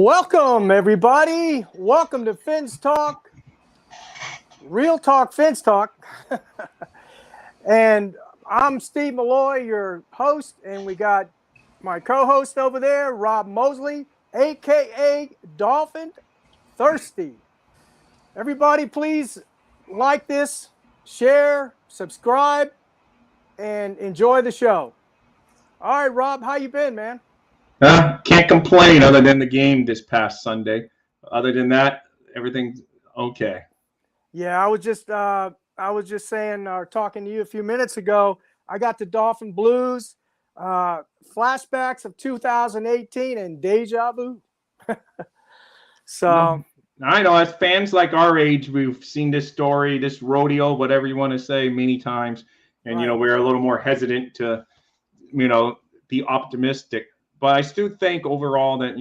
Welcome, everybody. Welcome to Fins Talk, Real Talk Fins Talk. And I'm Steve Malloy, your host, and we got my co-host over there, Rob Mosley, a.k.a. Dolphin Thirsty. Everybody, please like this, share, subscribe, and enjoy the show. All right, Rob, how you been, man? Can't complain other than the game this past Sunday. Other than that, everything's okay. Yeah, I was just saying or talking to you a few minutes ago. I got the Dolphin Blues, flashbacks of 2018 and deja vu. So I know as fans like our age, we've seen this story, this rodeo, whatever you want to say, many times, and right. We're a little more hesitant to, be optimistic. But I still think overall that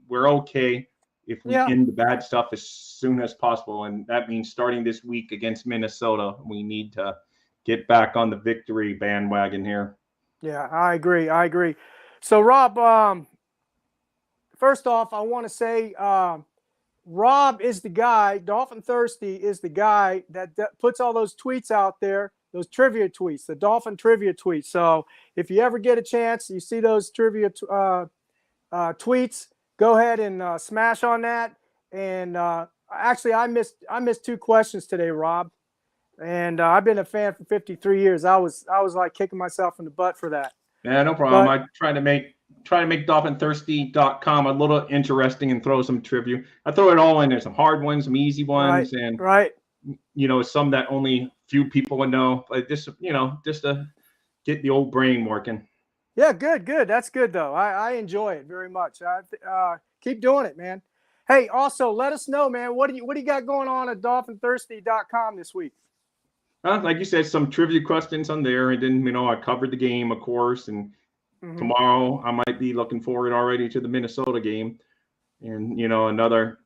we're okay if we end the bad stuff as soon as possible, and that means starting this week against Minnesota. We need to get back on the victory bandwagon here. Yeah, I agree. So, Rob, first off, I want to say Rob is the guy, Dolphin Thirsty is the guy that puts all those tweets out there, those trivia tweets, the Dolphin trivia tweets. So if you ever get a chance, you see those trivia tweets, go ahead and smash on that. And actually, I missed two questions today, Rob. And I've been a fan for 53 years. I was like kicking myself in the butt for that. Yeah, no problem. I try to make DolphinThirsty.com a little interesting and throw some trivia. I throw it all in there, some hard ones, some easy ones, and some that only few people would know. But just to get the old brain working. Yeah, good. That's good though. I enjoy it very much. Keep doing it, man. Hey, also let us know, man. What do you got going on at DolphinThirsty.com this week? Like you said, some trivia questions on there, and then I covered the game, of course, and tomorrow I might be looking forward already to the Minnesota game, and another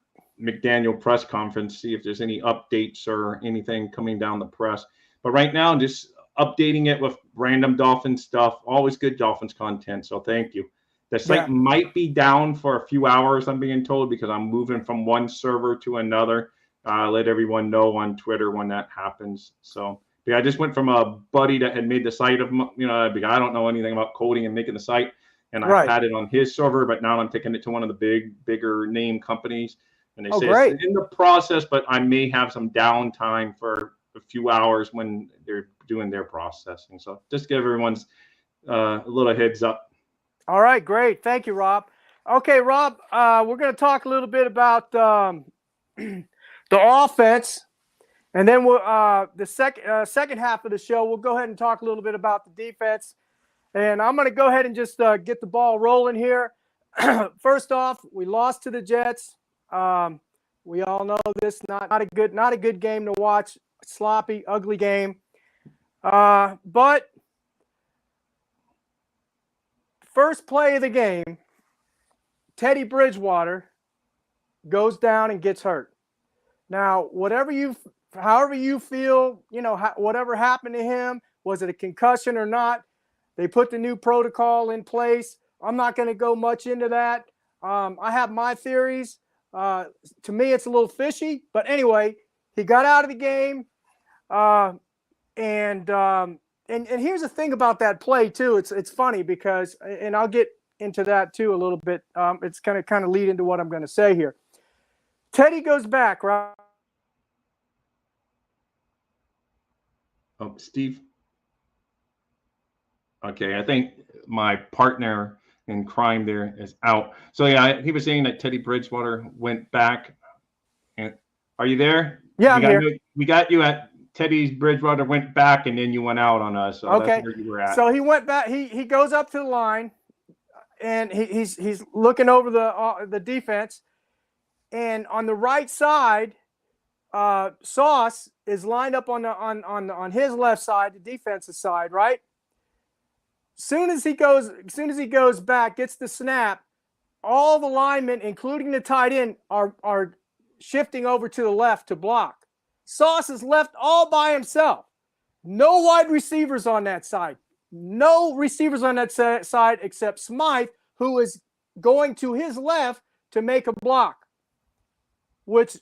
McDaniel press conference, see if there's any updates or anything coming down the press. But right now, just updating it with random Dolphins stuff. Always good Dolphins content, so thank you. The site might be down for a few hours, I'm being told, because I'm moving from one server to another. Let everyone know on Twitter when that happens. So I just went from a buddy that had made the site of, I don't know anything about coding and making the site, and I had it on his server, but now I'm taking it to one of the bigger name companies, and they say it's in the process, but I may have some downtime for a few hours when they're doing their processing. So just give everyone's a little heads up. All right, great. Thank you, Rob. Okay, Rob, we're going to talk a little bit about the offense, and then we'll the second half of the show, we'll go ahead and talk a little bit about the defense. And I'm going to go ahead and just get the ball rolling here. First off, we lost to the Jets. We all know this, not a good game to watch. Sloppy, ugly game. But first play of the game, Teddy Bridgewater goes down and gets hurt. Now, however you feel, whatever happened to him, was it a concussion or not? They put the new protocol in place. I'm not going to go much into that. I have my theories. To me, it's a little fishy. But anyway, he got out of the game. And here's the thing about that play too. It's funny because, and I'll get into that too a little bit. It's kind of lead into what I'm going to say here. Teddy goes back, right? Oh, Steve. Okay, I think my partner in crime there is out. So yeah, he was saying that Teddy Bridgewater went back. And are you there? Yeah, I'm here. We got you at Teddy Bridgewater went back, and then you went out on us. So that's where you were at. So he went back. He goes up to the line, and he's looking over the defense. And on the right side, Sauce is lined up on his left side, the defensive side, right? Soon as he goes back, gets the snap, all the linemen, including the tight end, are shifting over to the left to block. Sauce is left all by himself. No wide receivers on that side. No receivers on that side except Smythe, who is going to his left to make a block, which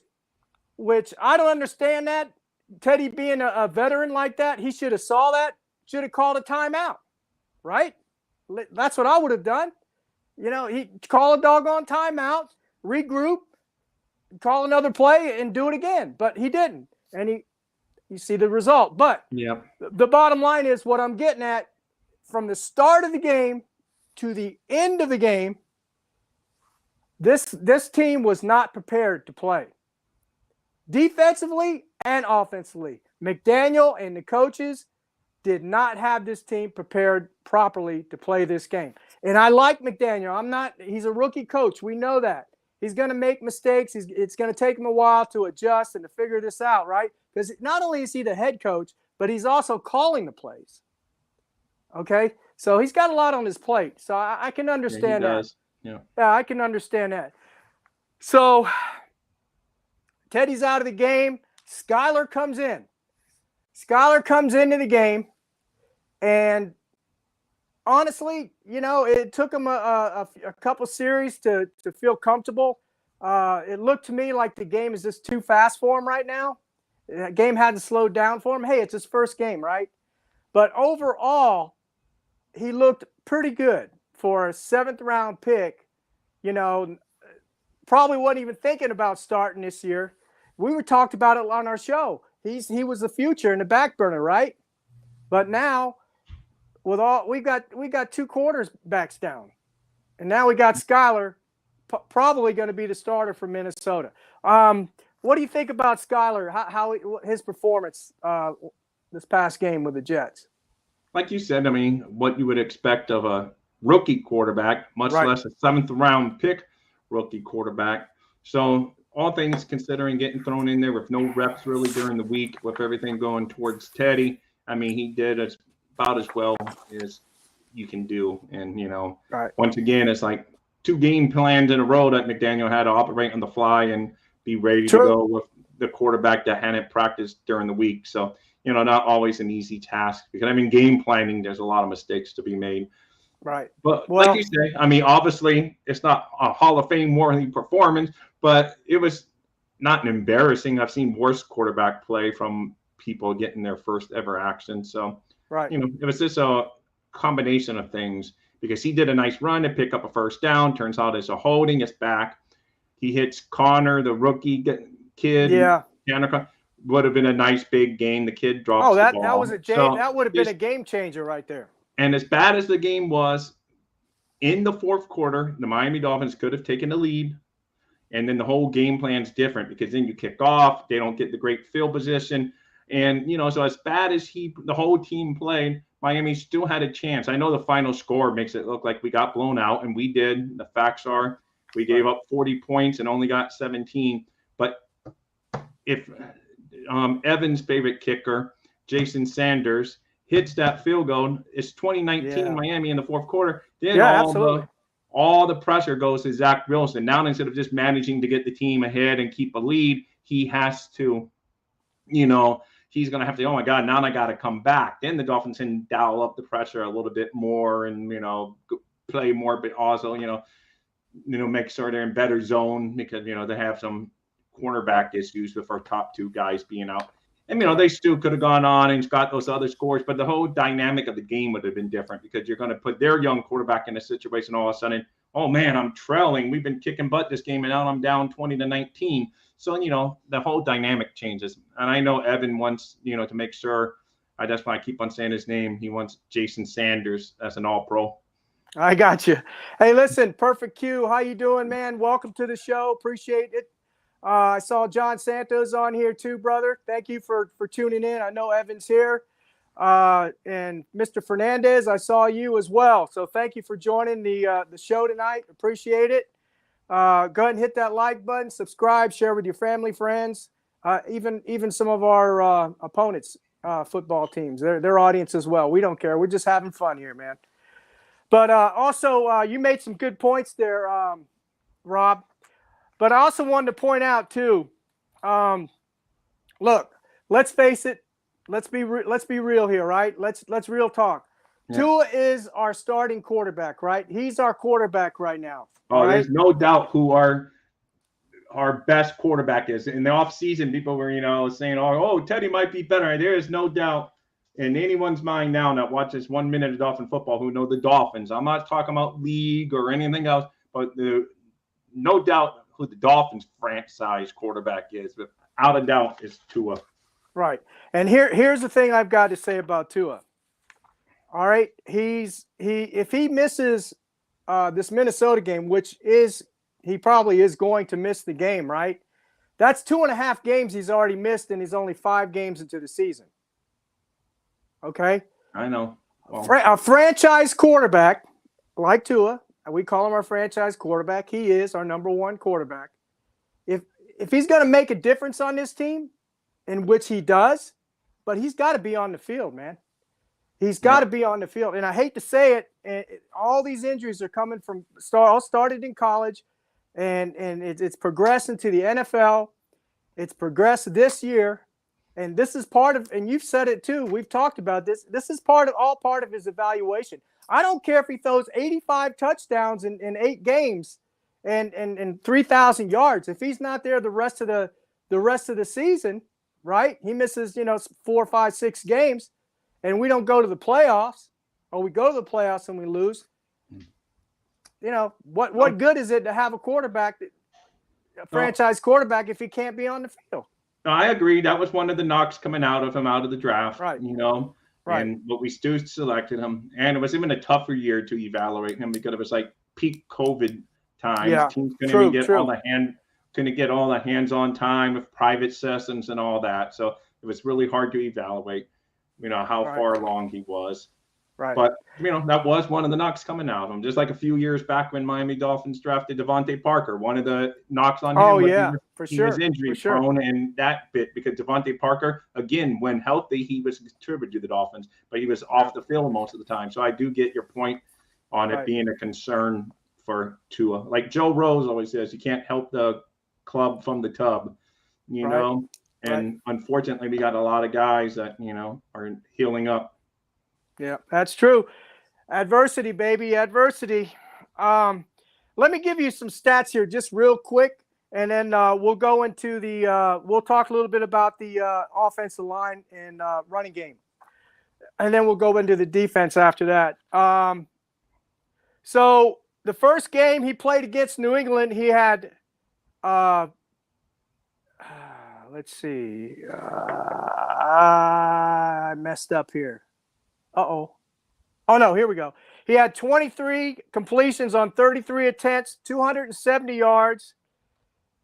I don't understand that. Teddy being a veteran like that, he should have saw that, should have called a timeout, right? That's what I would have done. He call a doggone timeout, regroup, call another play, and do it again. But he didn't, and you see the result. But the bottom line is what I'm getting at, from the start of the game to the end of the game, this team was not prepared to play. Defensively and offensively, McDaniel and the coaches did not have this team prepared properly to play this game. And I like McDaniel. He's a rookie coach. We know that. He's going to make mistakes. It's going to take him a while to adjust and to figure this out, right? Because not only is he the head coach, but he's also calling the plays. Okay? So he's got a lot on his plate. So I can understand that. Yeah, I can understand that. So Teddy's out of the game. Skyler comes in. Skyler comes into the game, and honestly, it took him a couple series to feel comfortable. It looked to me like the game is just too fast for him right now. The game hadn't slowed down for him. Hey, it's his first game, right? But overall, he looked pretty good for a 7th-round pick. Probably wasn't even thinking about starting this year. We talked about it on our show. He was the future in the back burner, right? But now, we got 2 quarterbacks down, and now we got Skyler, probably going to be the starter for Minnesota. What do you think about Skyler? How his performance this past game with the Jets? Like you said, I mean, what you would expect of a rookie quarterback, much less a 7th-round pick rookie quarterback. So all things considering, getting thrown in there with no reps really during the week, with everything going towards Teddy, I mean, he did about as well as you can do. And, once again, it's like 2 game plans in a row that McDaniel had to operate on the fly and be ready to go with the quarterback that hadn't practiced during the week. So, not always an easy task, because, I mean, game planning, there's a lot of mistakes to be made. Right. But like you say, I mean, obviously it's not a Hall of Fame worthy performance, but it was not an embarrassing. I've seen worse quarterback play from people getting their first ever action. So, it was just a combination of things, because he did a nice run to pick up a first down. Turns out it's a holding. It's back. He hits Connor, the rookie kid. Yeah. Would have been a nice big game. The kid drops the ball. That would have been a game changer right there. And as bad as the game was, in the 4th quarter, the Miami Dolphins could have taken the lead. And then the whole game plan's different, because then you kick off. They don't get the great field position. And, so as bad as the whole team played, Miami still had a chance. I know the final score makes it look like we got blown out, and we did. The facts are we gave up 40 points and only got 17. But if Evan's favorite kicker, Jason Sanders, hits that field goal, it's 2019 Miami in the 4th quarter. Then all the pressure goes to Zach Wilson. Now, instead of just managing to get the team ahead and keep a lead, he has to, he's going to have to, oh my God, now I got to come back. Then the Dolphins can dial up the pressure a little bit more and, play more, but also, make sure they're in better zone, because, they have some cornerback issues with our top 2 guys being out. And, they still could have gone on and got those other scores, but the whole dynamic of the game would have been different, because you're going to put their young quarterback in a situation all of a sudden, oh man, I'm trailing. We've been kicking butt this game, and now I'm down 20-19. So, the whole dynamic changes. And I know Evan wants, to make sure, that's why I keep on saying his name. He wants Jason Sanders as an all-pro. I got you. Hey, listen, Perfect Q, how you doing, man? Welcome to the show. Appreciate it. I saw John Santos on here too, brother. Thank you for tuning in. I know Evan's here. And Mr. Fernandez, I saw you as well. So thank you for joining the show tonight. Appreciate it. Go ahead and hit that like button, subscribe, share with your family, friends, even some of our opponents' football teams, their audience as well. We don't care. We're just having fun here, man. But also, you made some good points there, Rob. But I also wanted to point out too. Look, let's face it. Let's be real here, right? Let's real talk. Tua is our starting quarterback, right? He's our quarterback right now. Oh, right? there's no doubt who our best quarterback is. In the offseason, people were, saying, oh, Teddy might be better. There is no doubt in anyone's mind now that watches 1 minute of Dolphin football who know the Dolphins. I'm not talking about league or anything else, but no doubt who the Dolphins franchise quarterback is, without a doubt, is Tua. Right. And here's the thing I've got to say about Tua. All right, if he misses this Minnesota game, which he probably is going to miss the game, right? That's 2.5 games he's already missed, and he's only 5 games into the season. Okay. I know. Well, a franchise quarterback like Tua, and we call him our franchise quarterback. He is our number 1 quarterback. If he's going to make a difference on this team, in which he does, but he's got to be on the field, man. He's got to be on the field. And I hate to say it, all these injuries are coming from all started in college, and it's progressing to the NFL. It's progressed this year. And this is part of, and you've said it too, we've talked about this. This is part of his evaluation. I don't care if he throws 85 touchdowns in 8 games and 3,000 yards. If he's not there the rest of the season, right? He misses, 4, 5, 6 games. And we don't go to the playoffs, or we go to the playoffs and we lose. What good is it to have a quarterback, a franchise quarterback, if he can't be on the field? No, I agree. That was one of the knocks coming out of him out of the draft, right? Right. But we still selected him, and it was even a tougher year to evaluate him because it was like peak COVID times. Yeah, teams couldn't get all the hands-on time with private sessions and all that. So it was really hard to evaluate. How far along he was. Right. But, that was one of the knocks coming out of him. Just like a few years back when Miami Dolphins drafted Devontae Parker, one of the knocks on him was he was injury prone and that bit because Devontae Parker, again, when healthy, he was a contributor to the Dolphins, but he was off the field most of the time. So I do get your point on it being a concern for Tua. Like Joe Rose always says, you can't help the club from the tub, know. And unfortunately, we got a lot of guys that, are healing up. Yeah, that's true. Adversity, baby, adversity. Let me give you some stats here just real quick, and then we'll go into we'll talk a little bit about the offensive line and running game. And then we'll go into the defense after that. So the first game he played against New England, he had let's see. I messed up here. Oh, no, here we go. He had 23 completions on 33 attempts, 270 yards,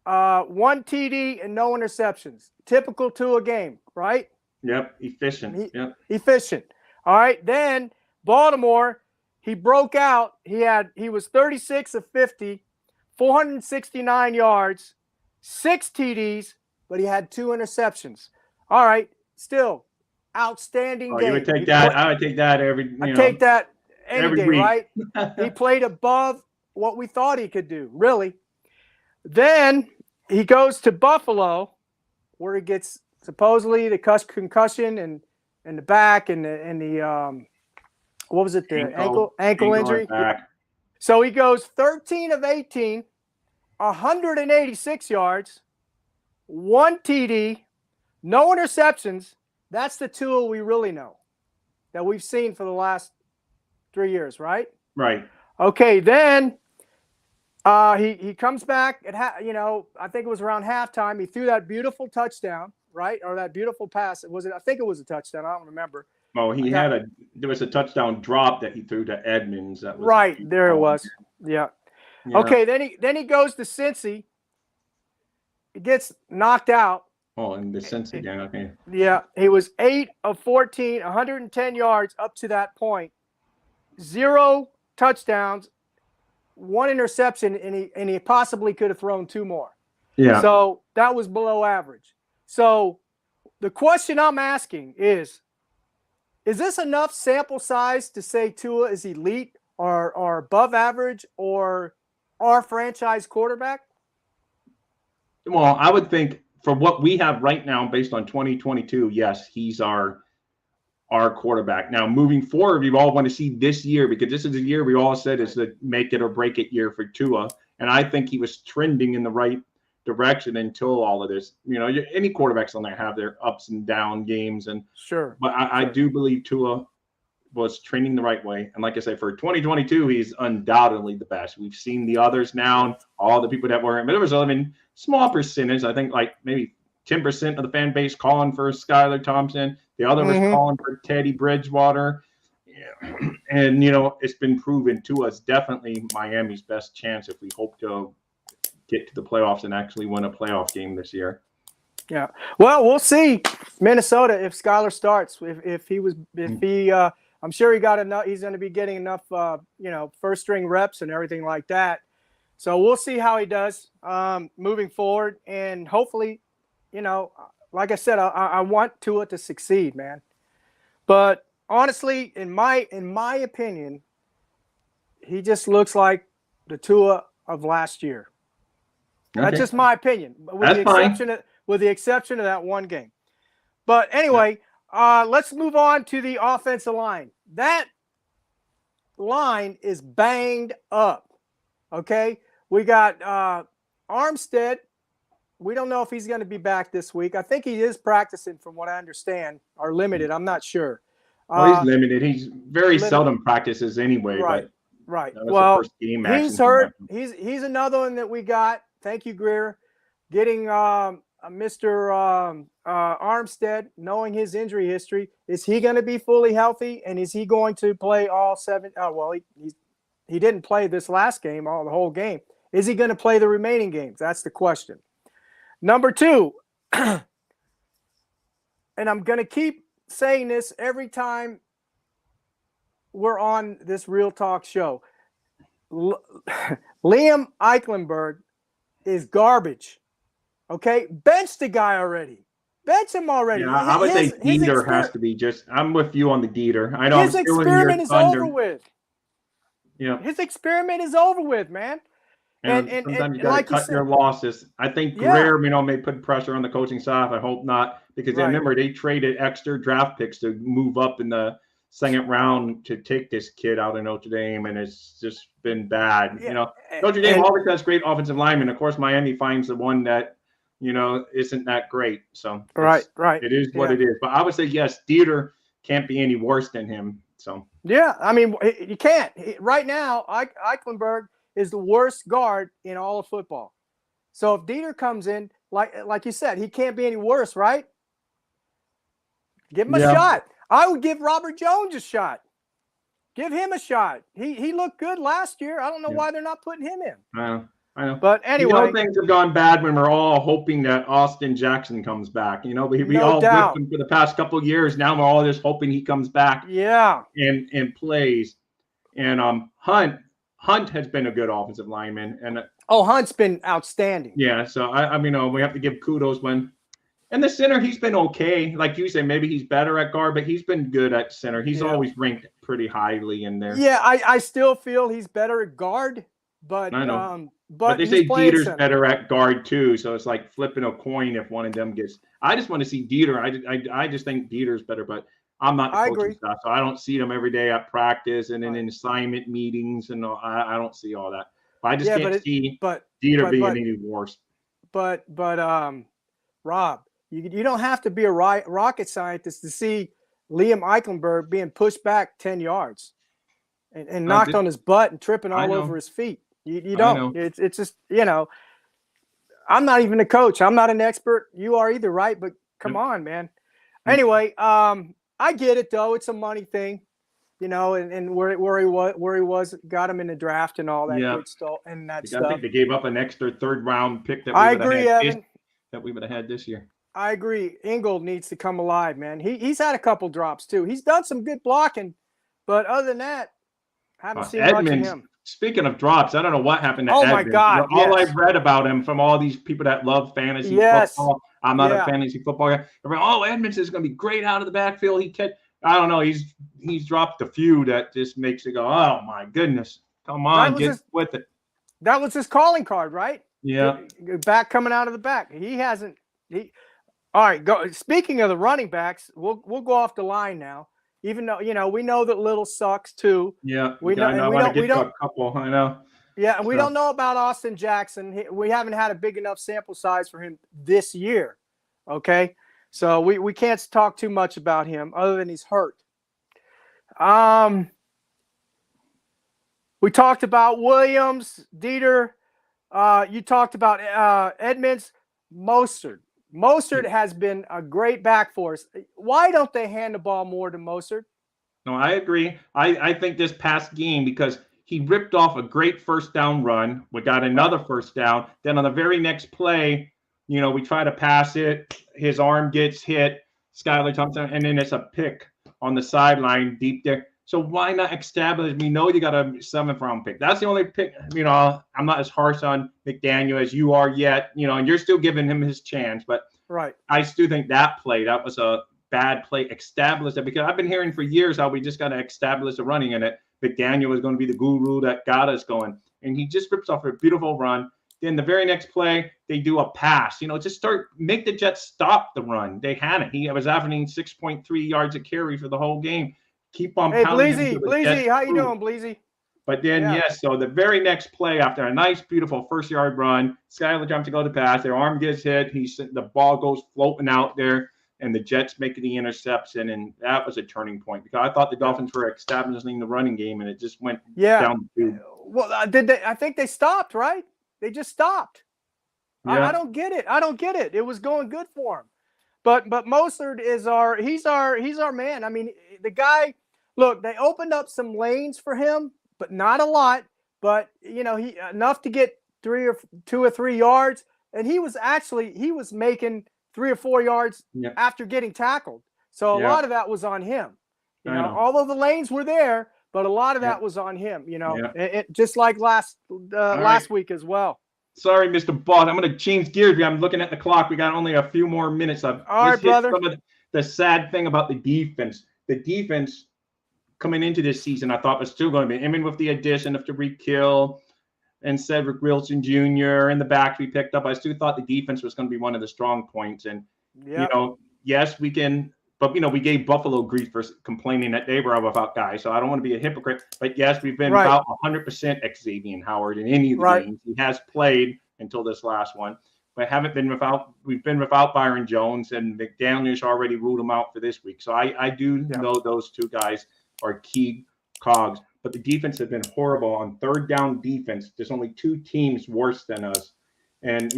1 TD, and no interceptions. Typical to a game, right? Yep, efficient. Efficient. All right, then Baltimore, he broke out. He was 36 of 50, 469 yards, 6 TDs, but he had 2 interceptions. All right, still outstanding game. You would take that. I would take that take that any day, week. right? He played above what we thought he could do, really. Then he goes to Buffalo, where he gets supposedly the concussion and the back and the what was it? The ankle injury. So he goes 13 of 18, 186 yards, 1 TD, no interceptions. That's the Tua we really know, that we've seen for the last 3 years, right? Right. Okay, then he comes back at I think it was around halftime. He threw that beautiful touchdown, right, or that beautiful pass. Was it? I think it was a touchdown. I don't remember. Oh, there was a touchdown drop that he threw to Edmonds. That was right there. It was. Yeah. Okay, then he goes to Cincy. He gets knocked out. Oh, and the Cincy game. Okay. Yeah, he was 8 of 14, 110 yards up to that point, 0 touchdowns, 1 interception, and he possibly could have thrown 2 more. Yeah. So that was below average. So the question I'm asking is this enough sample size to say Tua is elite or above average or our franchise quarterback? Well, I would think for what we have right now based on 2022, yes, he's our our quarterback. Now, moving forward, we all want to see this year, because this is a year we all said is the make it or break it year for Tua. And I think he was trending in the right direction until all of this. Any quarterbacks on there have their ups and down games. But I do believe Tua was trending the right way. And like I say, for 2022, he's undoubtedly the best. We've seen the others now, and all the people that were, but there was, small percentage. I think like maybe 10% of the fan base calling for Skylar Thompson. The other was calling for Teddy Bridgewater. Yeah. And, it's been proven to us definitely Miami's best chance if we hope to get to the playoffs and actually win a playoff game this year. Yeah. Well, we'll see Minnesota if Skylar starts. I'm sure he got enough. He's going to be getting enough, first string reps and everything like that. So we'll see how he does moving forward. And hopefully, like I said, I want Tua to succeed, man. But honestly, in my opinion, he just looks like the Tua of last year. Okay. That's just my opinion. With the exception of that one game. But anyway, let's move on to the offensive line. That line is banged up. Okay, we got Armstead. We don't know if he's going to be back this week. I think he is practicing, from what I understand, or limited. I'm not sure. Well, he's limited. He's very seldom practices anyway. Right. Well, he's hurt. He's another one that we got. Thank you, Greer. Getting Mr. Armstead, knowing his injury history, is he going to be fully healthy, and is he going to play all seven? He didn't play this last game, the whole game. Is he going to play the remaining games? That's the question. Number two, and I'm going to keep saying this every time we're on this Real Talk show. Liam Eichenberg is garbage. Okay, bench the guy already. Bench him already. Yeah, I would say Dieter has to be I'm with you on the Dieter. I know his experiment is over with. Yeah, his experiment is over with, man. And sometimes you got to cut your losses. I think Greer, may put pressure on the coaching staff. I hope not, because remember they traded extra draft picks to move up in the second round to take this kid out of Notre Dame, and it's just been bad. Yeah. Notre Dame always has great offensive linemen. Of course, Miami finds the one that isn't that great. So right. It is what it is. But I would say yes, Dieter can't be any worse than him. So yeah, you can't. Right now, Eichenberg is the worst guard in all of football. So if Dieter comes in, like you said, he can't be any worse, right? Give him a shot. I would give Robert Jones a shot. Give him a shot. He looked good last year. I don't know why they're not putting him in. I know. But anyway, things have gone bad when we're all hoping that Austin Jackson comes back. We all whipped him for the past couple of years. Now we're all just hoping he comes back. Yeah. And plays. And Hunt has been a good offensive lineman. And Hunt's been outstanding. Yeah. So we have to give kudos and the center, he's been okay. Like you say, maybe he's better at guard, but he's been good at center. He's always ranked pretty highly in there. Yeah, I still feel he's better at guard, but I know. But they say Dieter's better at guard too, so it's like flipping a coin if one of them gets. I just want to see Dieter. I just think Dieter's better, but I'm not the coaching staff, so I don't see them every day at practice and in assignment meetings, and I don't see all that. But I just can't see Dieter being any worse. But Rob, you don't have to be a rocket scientist to see Liam Eichenberg being pushed back 10 yards and knocked on his butt and tripping all over his feet. You don't. It's just, I'm not even a coach. I'm not an expert. You are either, right? But come on, man. Anyway, I get it though. It's a money thing, and where he was, got him in the draft and all that good stuff and that stuff. I think they gave up an extra third round pick that we would have had this year. I agree. Ingold needs to come alive, man. He's had a couple drops too. He's done some good blocking, but other than that, haven't seen much of him. Speaking of drops, I don't know what happened to Edmonds. My God! All I've read about him from all these people that love fantasy football. I'm not a fantasy football guy. Edmonds is going to be great out of the backfield. I don't know. He's dropped a few that just makes you go, oh my goodness, come on, get with it. That was his calling card, right? Yeah. Back coming out of the back. He hasn't. All right. Go. Speaking of the running backs, we'll go off the line now. Even though, we know that Little sucks too. Yeah, We know, I and want to we get to don't, a couple. I know. yeah, and we So, don't know about Austin Jackson. We haven't had a big enough sample size for him this year. Okay. So we can't talk too much about him other than he's hurt. We talked about Williams, Dieter. You talked about Edmonds, Mostert. Mostert has been a great back for us. Why don't they hand the ball more to Mostert? no, I agree. I think this past game, because he ripped off a great first down run. We got another first down. Then on the very next play, we try to pass it. His arm gets hit, Skylar Thompson, and then it's a pick on the sideline deep there. So why not establish? We know you got a 7th round pick. That's the only pick. I'm not as harsh on McDaniel as you are yet. And you're still giving him his chance. But right, I still think that was a bad play. Establish it, because I've been hearing for years how we just got to establish the running in it. McDaniel was going to be the guru that got us going, and he just rips off a beautiful run. Then the very next play, they do a pass. Just make the Jets stop the run. They had it. He was averaging 6.3 yards a carry for the whole game. Keep on pounding him. Bleezy, how you doing, Bleezy? But then, yes, so the very next play, after a nice, beautiful first-yard run, Skylar jumps to go to pass. Their arm gets hit. The ball goes floating out there, and the Jets make the interception, and that was a turning point, because I thought the Dolphins were establishing the running game, and it just went down the tube. Well, I think they stopped, right? They just stopped. Yeah. I don't get it. It was going good for him. But Mostert is he's our man. I mean, the guy, look, they opened up some lanes for him, but not a lot. But he enough to get 2 or 3 yards, and he was making 3 or 4 yards after getting tackled. So a lot of that was on him. Although the lanes were there, but a lot of that was on him. It just like last week as well. Sorry, Mr. Boss. I'm going to change gears. I'm looking at the clock. We got only a few more minutes. All right, brother. Some of the sad thing about the defense. The defense coming into this season, I thought was still going to be. I mean, with the addition of Tariq Hill and Cedric Wilson Jr. and the backs we picked up, I still thought the defense was going to be one of the strong points. And, yes, we can. But, we gave Buffalo grief for complaining that they were without guys. So I don't want to be a hypocrite. But, yes, we've been about 100% Xavier Howard in any of the games. He has played until this last one. But we've been without Byron Jones, and McDaniel's already ruled him out for this week. So I do know those two guys are key cogs. But the defense has been horrible on third down defense. There's only 2 teams worse than us. And,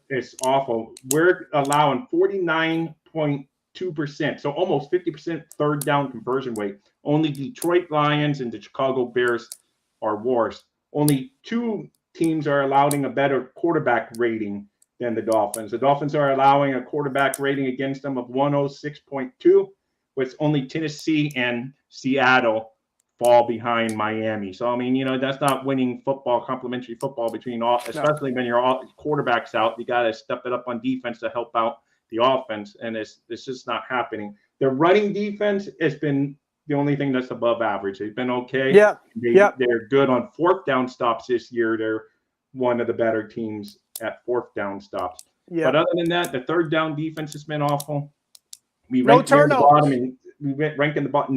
it's awful. We're allowing 49.2%, so almost 50% third down conversion rate. Only Detroit Lions and the Chicago Bears are worse. Only 2 teams are allowing a better quarterback rating than the Dolphins. The Dolphins are allowing a quarterback rating against them of 106.2, with only Tennessee and Seattle fall behind Miami. So, that's not winning football, complementary football between all, especially when your quarterback's out. You got to step it up on defense to help out the offense, and it's just not happening. Their running defense has been the only thing that's above average. They've been okay. They're good on 4th down stops this year. They're one of the better teams at 4th down stops. But other than that, the third down defense has been awful. We ranked near the bottom,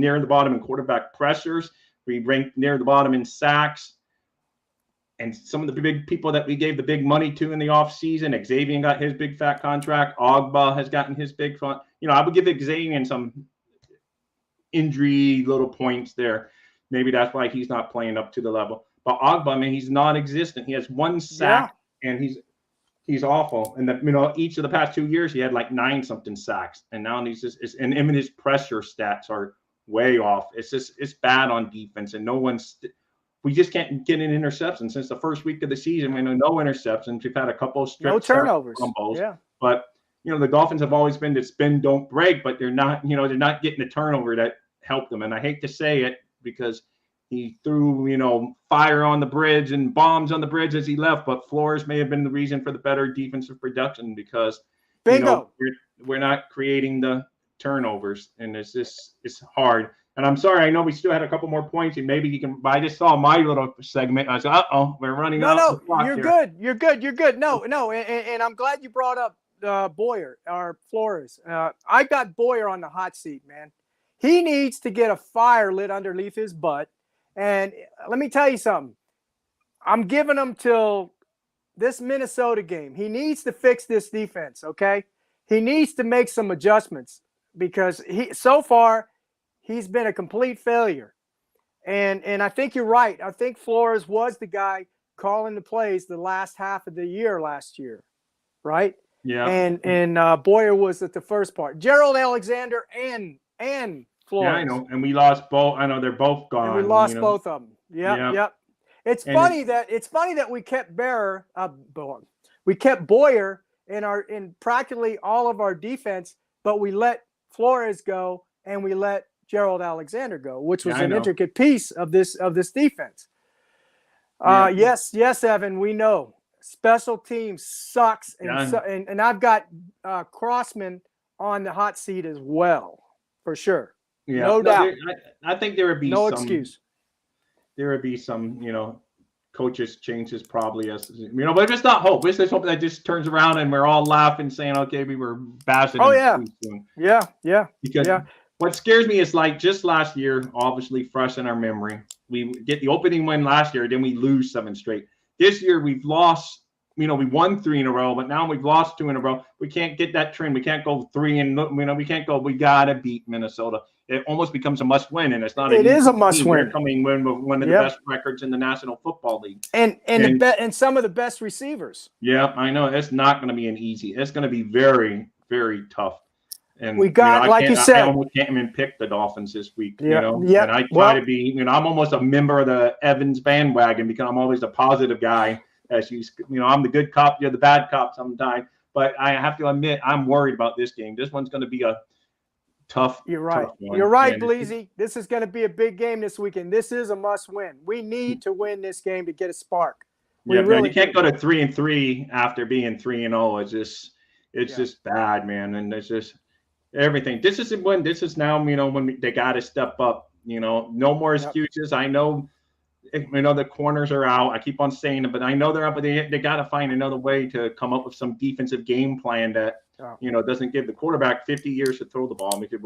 near the bottom in quarterback pressures. We ranked near the bottom in sacks. And some of the big people that we gave the big money to in the offseason, Xavier got his big fat contract. Ogba has gotten his big fun. I would give Xavier some injury little points there. Maybe that's why he's not playing up to the level. But Ogba, he's non-existent. He has 1 sack, and he's awful. And each of the past 2 years, he had like 9-something sacks, and now he's just and even his pressure stats are way off. It's bad on defense, and we just can't get an interception since the first week of the season. We know no interceptions. We've had a couple of no turnovers. Fumbles, but the Dolphins have always been the spin don't break, but they're not getting the turnover that helped them. And I hate to say it because he threw fire on the bridge and bombs on the bridge as he left, but Flores may have been the reason for the better defensive production, because we're not creating the turnovers, and it's hard. And I'm sorry, I know we still had a couple more points, and maybe I just saw my little segment. I said, we're running out. No, you're good. You're good. No. And I'm glad you brought up Boyer or Flores. I got Boyer on the hot seat, man. He needs to get a fire lit underneath his butt. And let me tell you something. I'm giving him till this Minnesota game. He needs to fix this defense, okay? He needs to make some adjustments because so far he's been a complete failure. And I think you're right. I think Flores was the guy calling the plays the last half of the year last year, right? Yeah. And Boyer was at the first part. Gerald Alexander and Flores. Yeah, I know. And we lost both. I know they're both gone. And we lost both of them. Yep. It's funny that we kept Boyer in practically all of our defense, but we let Flores go and we let Gerald Alexander go, which was an intricate piece of this defense. Yes, Evan, we know special teams sucks, and I've got Crossman on the hot seat as well, for sure. Yeah, no doubt. I think there would be no excuse. There would be some, coaches changes probably but it's not hope. It's just hope that just turns around and we're all laughing, saying, "Okay, we were bashing." Oh yeah, yeah. Because what scares me is like just last year, obviously fresh in our memory, we get the opening win last year, then we lose 7 straight. This year we've lost. We won 3 in a row, but now we've lost 2 in a row. We can't get that trend. We can't go 3 and we can't go. We gotta beat Minnesota. It almost becomes a must win, and it's not. It is a must win. They're coming with one of the best records in the National Football League, and some of the best receivers. Yeah, I know it's not going to be an easy. It's going to be very, very tough. And we got, like you said, I almost can't even pick the Dolphins this week. Yeah. And I try to be. I'm almost a member of the Evans bandwagon because I'm always a positive guy. I'm the good cop, you're the bad cop sometimes. But I have to admit, I'm worried about this game. This one's going to be a tough. You're right. Tough one. You're right, Bleezy. This is going to be a big game this weekend. This is a must win. We need to win this game to get a spark. You can't go to 3-3 after being 3-0. It's just bad, man. And it's just everything. This is now, when they got to step up. No more excuses. I know. The corners are out. I keep on saying it, but I know they're up. But they got to find another way to come up with some defensive game plan that doesn't give the quarterback 50 years to throw the ball, because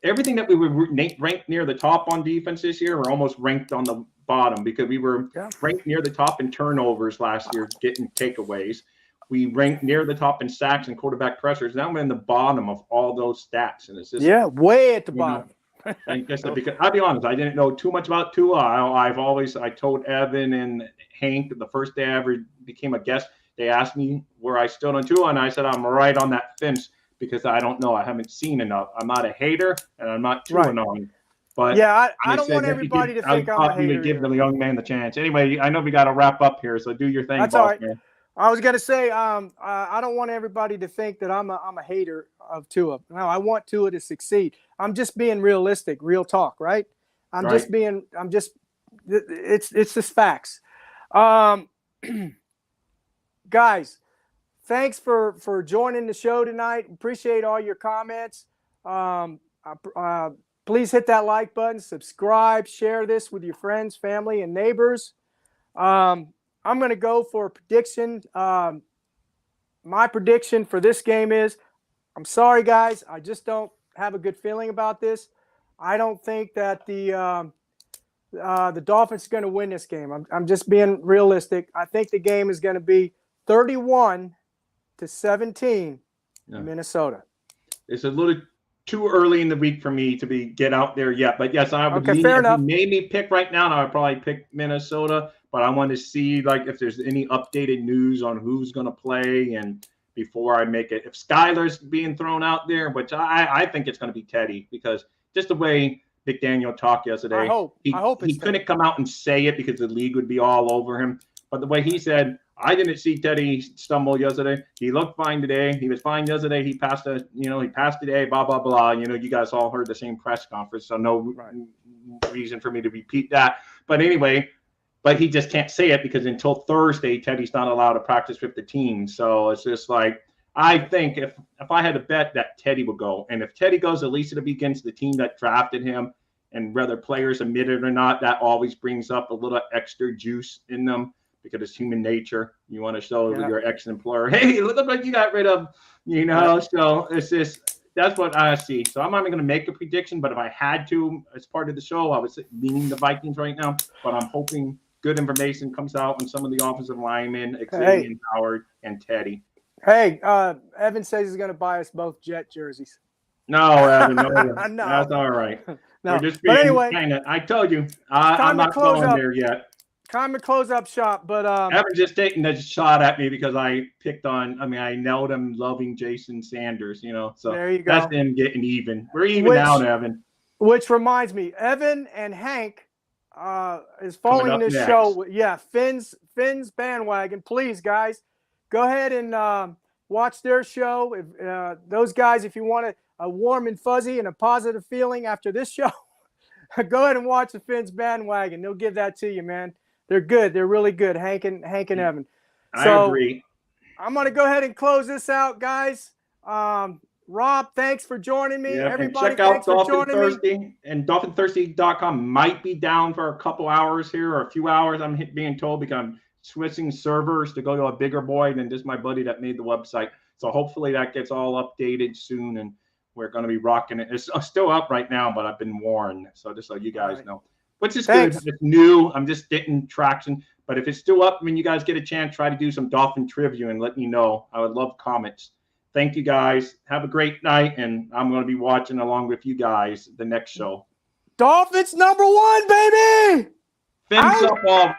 everything that we were ranked near the top on defense this year, we're almost ranked on the bottom, because we were ranked near the top in turnovers last year, getting takeaways. We ranked near the top in sacks and quarterback pressures. Now we're in the bottom of all those stats, and it's just way at the bottom. I guess because I'll be honest, I didn't know too much about Tua. I told Evan and Hank the first day I ever became a guest, they asked me where I stood on Tua, and I said I'm right on that fence because I don't know. I haven't seen enough. I'm not a hater, and I'm not too annoying. But I don't want everybody to think I'm a hater. We would give the young man the chance. Anyway, I know we got to wrap up here, so do your thing. That's boss, all right. Man. I was gonna say, I don't want everybody to think that I'm a hater of Tua. No, I want Tua to succeed. I'm just being realistic, real talk, right? It's just facts. Guys, thanks for joining the show tonight. Appreciate all your comments. Please hit that like button, subscribe, share this with your friends, family, and neighbors. I'm going to go for a prediction. My prediction for this game is, I'm sorry, guys, I just don't have a good feeling about this. I don't think that the Dolphins are going to win this game. I'm just being realistic. I think the game is going to be 31-17, Minnesota. It's a little too early in the week for me to get out there yet. But yes, I would. Fair enough. If you made me pick right now, I would probably pick Minnesota. But I want to see if there's any updated news on who's going to play, and before I make it, if Skylar's being thrown out there, which I think it's going to be Teddy, because just the way McDaniel talked yesterday, I hope he couldn't come out and say it because the league would be all over him. But the way he said, I didn't see Teddy stumble yesterday. He looked fine today. He was fine yesterday. He passed today, blah, blah, blah. You guys all heard the same press conference, so no reason for me to repeat that. But anyway, but he just can't say it because until Thursday, Teddy's not allowed to practice with the team. So it's just I think if I had to bet that Teddy would go, and if Teddy goes, at least it'll be against the team that drafted him, and whether players admit it or not, that always brings up a little extra juice in them. Because it's human nature. You want to show your ex-employer, hey, look what you got rid of, So it's just that's what I see. So I'm not even going to make a prediction, but if I had to, as part of the show, I was leaning the Vikings right now. But I'm hoping good information comes out on some of the offensive linemen, Xavier and Howard and Teddy. Hey, Evan says he's going to buy us both Jet jerseys. No, Evan, no, No. that's all right. No. We're just being but anyway, I told you, I'm not going there yet. Time to close up shop, but Evan's just taking a shot at me because I picked on. I mean, I know them loving Jason Sanders, you know. So there you go. That's them getting even. We're even now, Evan. Which reminds me, Evan and Hank is following this show. Yeah, Finn's bandwagon. Please, guys, go ahead and watch their show. If those guys, if you want a warm and fuzzy and a positive feeling after this show, go ahead and watch the Finn's bandwagon. They'll give that to you, man. They're good. They're really good, Hank and Evan. I agree. I'm going to go ahead and close this out, guys. Rob, thanks for joining me. Yeah, everybody, and check out thanks for joining me. And DolphinThirsty.com might be down for a couple hours here or a few hours, I'm being told, because I'm switching servers to go to a bigger boy than just my buddy that made the website. So hopefully that gets all updated soon, and we're going to be rocking it. It's still up right now, but I've been warned. So just so you guys know. Which is good. It's new. I'm just getting traction. But if it's still up, when you guys get a chance, try to do some Dolphin trivia and let me know. I would love comments. Thank you, guys. Have a great night, and I'm going to be watching along with you guys the next show. Dolphins #1, baby! Fins up all.